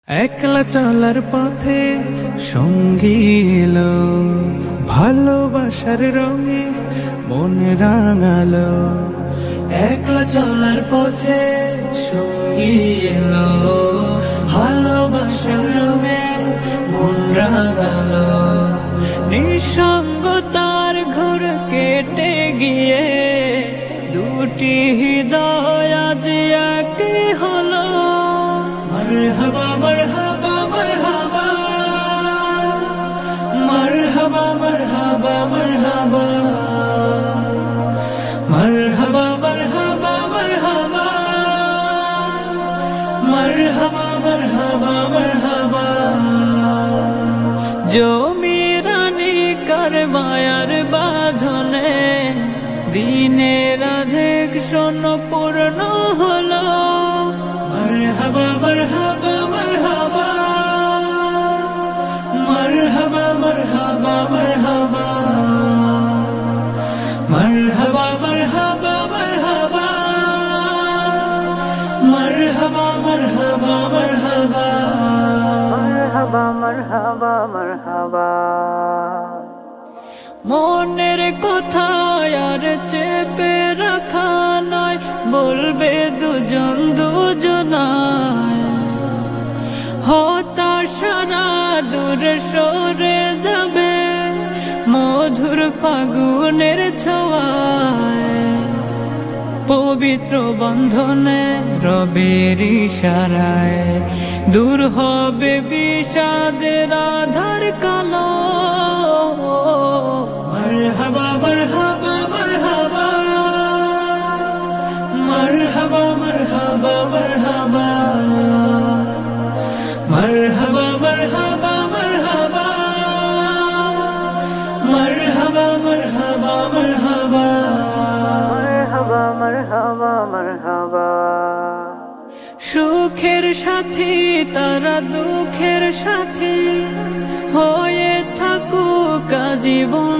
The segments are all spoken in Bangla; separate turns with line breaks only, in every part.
একলা চলার পথে সঙ্গী এলো, ভালোবাসার রঙে মন রাঙালো। একলা চলার পথে সঙ্গী এলো, ভালোবাসার রঙে মন রাঙালো। নিঃসঙ্গতার ঘোর কেটে গিয়ে দুটি হৃদয় আজ এক হলো। মারহাবা মারহাবা মারহাবা, মারহাবা মারহাবা মারহাবা, মারহাবা মারহাবা মারহাবা, মারহাবা মারহাবা মারহাবা। জমিরানি কারবায়ার বাঁধনে দিনের আধেক শোন পূর্ণ হলো। মারহাবা মারহাবা মারহাবা, মারহাবা মারহাবা মারহাবা, মারহাবা মারহাবা মারহাবা, মারহাবা মারহাবা মারহাবা, মারহাবা মারহাবা মারহাবা। মনের কথা আর চেপে রাখা নয়, বলবে দুজন দুজনায়। হতাশারা দূর সরে যাবে মধুর ফাগুনের ছোঁয়ায়। পবিত্র বন্ধনে রবের ইশারায় দূর হবে বিষাদের আধার কালো। মারহাবা মারহাবা মারহাবা, মারহাবা মারহাবা মারহাবা, মারহাবা মারহাবা মারহাবা, মারহাবা মারহাবা মারহাবা, মারহাবা মারহাবা মারহাবা। সুখের সাথী তারা দুঃখের সাথী হয়ে থাকুক জীবন।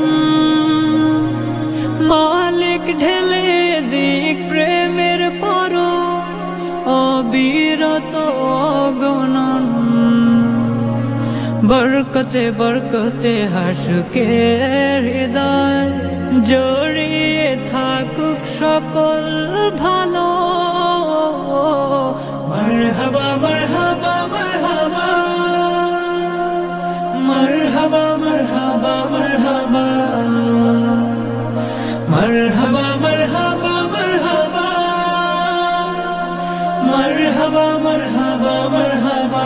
মালিক ঢেলে দিক প্রেমের পরশ অবিরত অগণন। বরকতে বরকতে হাসুকে হৃদয় জড়িয়ে থাকুক সকল ভালো। মারহাবা মারহাবা মারহাবা, মারহাবা মারহাবা মারহাবা, মারহাবা মারহাবা মারহাবা, মারহাবা মারহাবা মারহাবা।